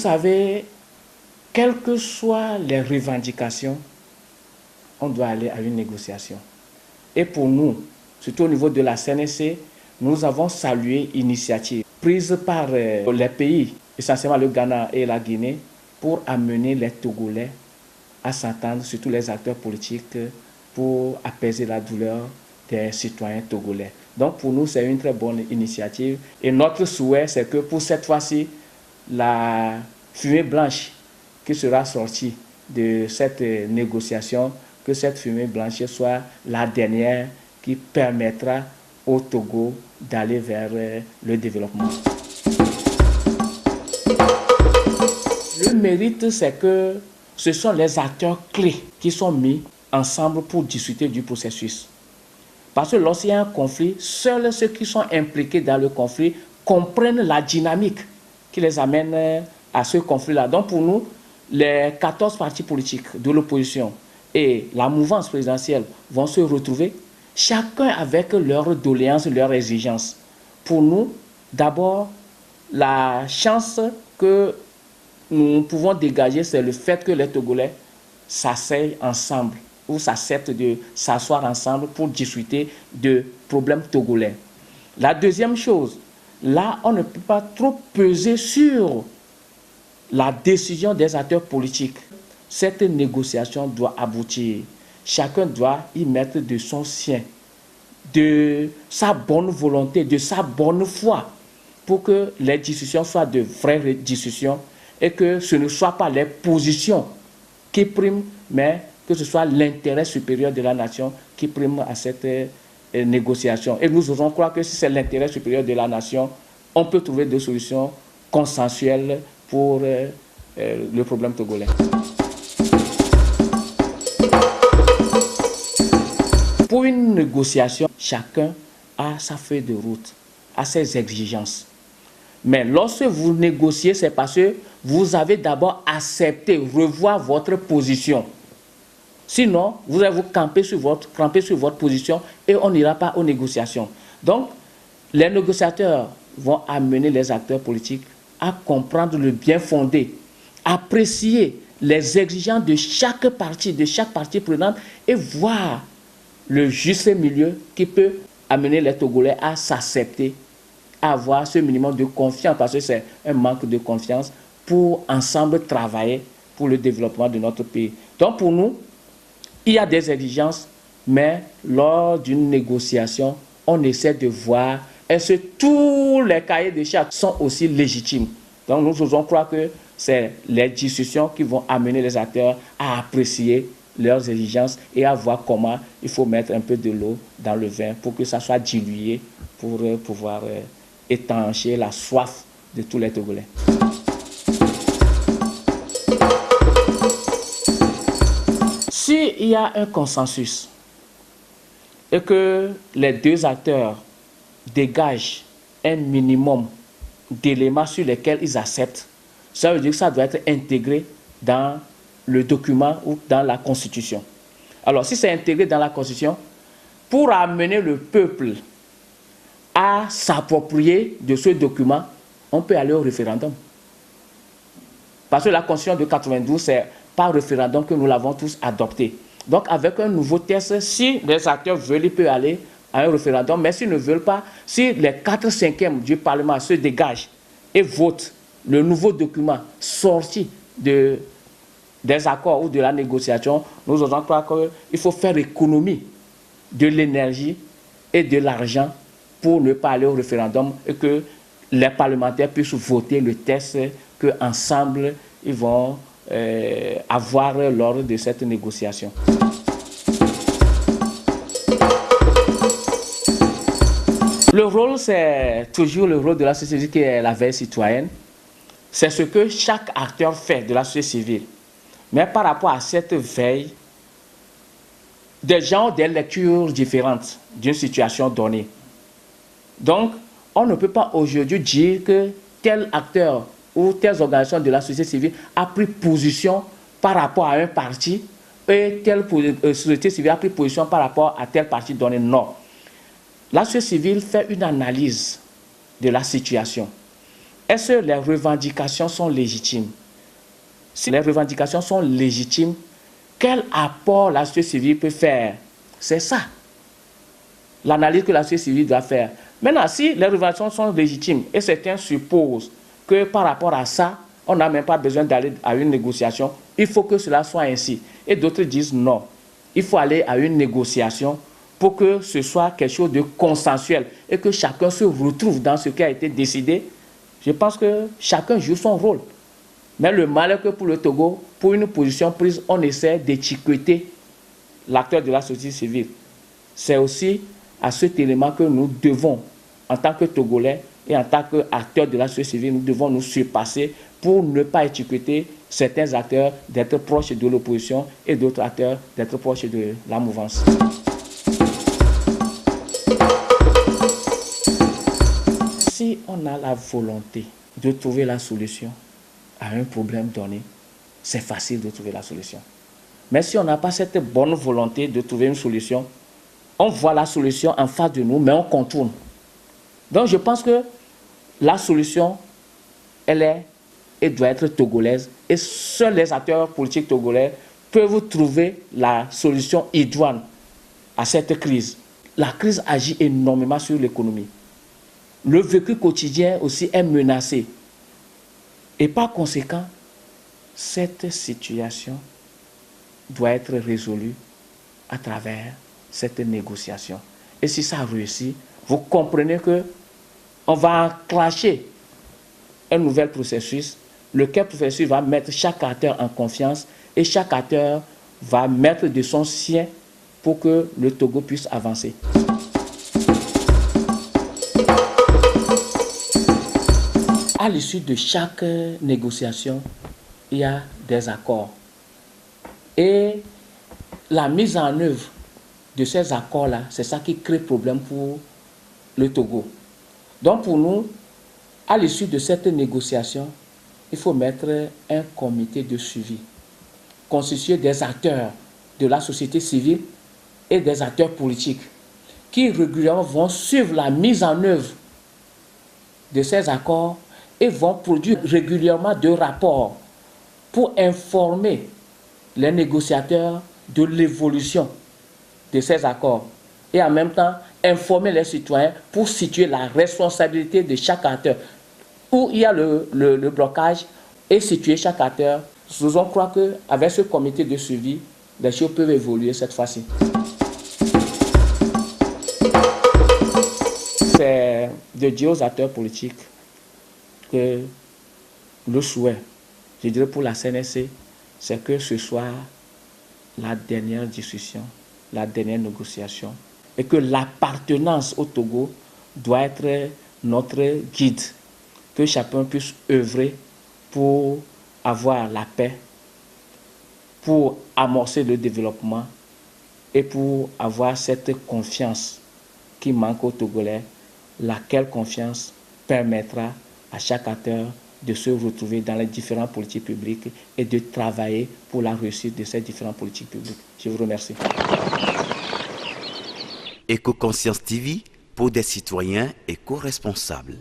savez, quelles que soient les revendications, on doit aller à une négociation. Et pour nous, surtout au niveau de la CNSC, nous avons salué l'initiative prise par les pays, essentiellement le Ghana et la Guinée, pour amener les Togolais à s'entendre, surtout les acteurs politiques, pour apaiser la douleur des citoyens togolais. Donc pour nous, c'est une très bonne initiative. Et notre souhait, c'est que pour cette fois-ci, la fumée blanche qui sera sortie de cette négociation, que cette fumée blanche soit la dernière qui permettra au Togo d'aller vers le développement. Le mérite, c'est que ce sont les acteurs clés qui sont mis ensemble pour discuter du processus. Parce que lorsqu'il y a un conflit, seuls ceux qui sont impliqués dans le conflit comprennent la dynamique qui les amène à ce conflit-là. Donc pour nous, les 14 partis politiques de l'opposition et la mouvance présidentielle vont se retrouver, chacun avec leurs doléances, leurs exigences. Pour nous, d'abord, la chance que nous pouvons dégager, c'est le fait que les Togolais s'asseyent ensemble ou s'acceptent de s'asseoir ensemble pour discuter de problèmes togolais. La deuxième chose, là, on ne peut pas trop peser sur la décision des acteurs politiques. Cette négociation doit aboutir. Chacun doit y mettre de son sien, de sa bonne volonté, de sa bonne foi, pour que les discussions soient de vraies discussions et que ce ne soient pas les positions qui priment, mais que ce soit l'intérêt supérieur de la nation qui prime à cette négociation. Et nous osons croire que si c'est l'intérêt supérieur de la nation, on peut trouver des solutions consensuelles pour le problème togolais. Pour une négociation, chacun a sa feuille de route, a ses exigences. Mais lorsque vous négociez, c'est parce que vous avez d'abord accepté, revoir votre position. Sinon, vous allez vous camper sur votre position et on n'ira pas aux négociations. Donc, les négociateurs vont amener les acteurs politiques à comprendre le bien fondé, apprécier les exigences de chaque partie prenante et voir le juste milieu qui peut amener les Togolais à s'accepter, à avoir ce minimum de confiance, parce que c'est un manque de confiance, pour ensemble travailler pour le développement de notre pays. Donc pour nous, il y a des exigences, mais lors d'une négociation, on essaie de voir est-ce que tous les cahiers de charges sont aussi légitimes. Donc nous osons croire que c'est les discussions qui vont amener les acteurs à apprécier leurs exigences et à voir comment il faut mettre un peu de l'eau dans le vin pour que ça soit dilué, pour pouvoir étancher la soif de tous les Togolais. S'il y a un consensus et que les deux acteurs dégagent un minimum d'éléments sur lesquels ils acceptent, ça veut dire que ça doit être intégré dans le document ou dans la Constitution. Alors, si c'est intégré dans la Constitution, pour amener le peuple à s'approprier de ce document, on peut aller au référendum. Parce que la Constitution de 92, c'est par référendum que nous l'avons tous adopté. Donc, avec un nouveau texte, si les acteurs veulent, ils peuvent aller à un référendum, mais s'ils ne veulent pas, si les 4/5 du Parlement se dégagent et votent le nouveau document sorti des accords ou de la négociation, nous osons croire qu'il faut faire économie de l'énergie et de l'argent pour ne pas aller au référendum et que les parlementaires puissent voter le texte qu'ensemble ils vont avoir lors de cette négociation. Le rôle, c'est toujours le rôle de la société civile qui est la veille citoyenne. C'est ce que chaque acteur fait de la société civile. Mais par rapport à cette veille, des gens ont des lectures différentes d'une situation donnée. Donc, on ne peut pas aujourd'hui dire que tel acteur ou telle organisation de la société civile a pris position par rapport à un parti et telle société civile a pris position par rapport à tel parti donné. Non. La société civile fait une analyse de la situation est-ce que les revendications sont légitimes? Si les revendications sont légitimes, quel apport la société civile peut faire? C'est ça l'analyse que la société civile doit faire. Maintenant, si les revendications sont légitimes et certains supposent que par rapport à ça, on n'a même pas besoin d'aller à une négociation, il faut que cela soit ainsi. Et d'autres disent non, il faut aller à une négociation pour que ce soit quelque chose de consensuel et que chacun se retrouve dans ce qui a été décidé. Je pense que chacun joue son rôle. Mais le mal est que pour le Togo, pour une position prise, on essaie d'étiqueter l'acteur de la société civile. C'est aussi à cet élément que nous devons, en tant que Togolais et en tant qu'acteurs de la société civile, nous devons nous surpasser pour ne pas étiqueter certains acteurs d'être proches de l'opposition et d'autres acteurs d'être proches de la mouvance. Si on a la volonté de trouver la solution à un problème donné, c'est facile de trouver la solution. Mais si on n'a pas cette bonne volonté de trouver une solution, on voit la solution en face de nous, mais on contourne. Donc je pense que la solution, elle doit être togolaise. Et seuls les acteurs politiques togolais peuvent trouver la solution idoine à cette crise. La crise agit énormément sur l'économie. Le vécu quotidien aussi est menacé. Et par conséquent, cette situation doit être résolue à travers cette négociation. Et si ça réussit, vous comprenez qu'on va enclencher un nouvel processus, lequel processus va mettre chaque acteur en confiance et chaque acteur va mettre de son sien pour que le Togo puisse avancer. À l'issue de chaque négociation, il y a des accords. Et la mise en œuvre de ces accords-là, c'est ça qui crée problème pour le Togo. Donc pour nous, à l'issue de cette négociation, il faut mettre un comité de suivi, constitué des acteurs de la société civile et des acteurs politiques, qui régulièrement vont suivre la mise en œuvre de ces accords et vont produire régulièrement des rapports pour informer les négociateurs de l'évolution de ces accords et en même temps informer les citoyens pour situer la responsabilité de chaque acteur. Où il y a le blocage et situer chaque acteur. Nous crois qu'avec ce comité de suivi, les choses peuvent évoluer cette fois-ci. C'est de dire aux acteurs politiques que le souhait, je dirais pour la CNSC, c'est que ce soit la dernière discussion, la dernière négociation, et que l'appartenance au Togo doit être notre guide, que chacun puisse œuvrer pour avoir la paix, pour amorcer le développement et pour avoir cette confiance qui manque aux Togolais, laquelle confiance permettra à chaque acteur de se retrouver dans les différentes politiques publiques et de travailler pour la réussite de ces différentes politiques publiques. Je vous remercie. Éco-Conscience TV pour des citoyens éco-responsables.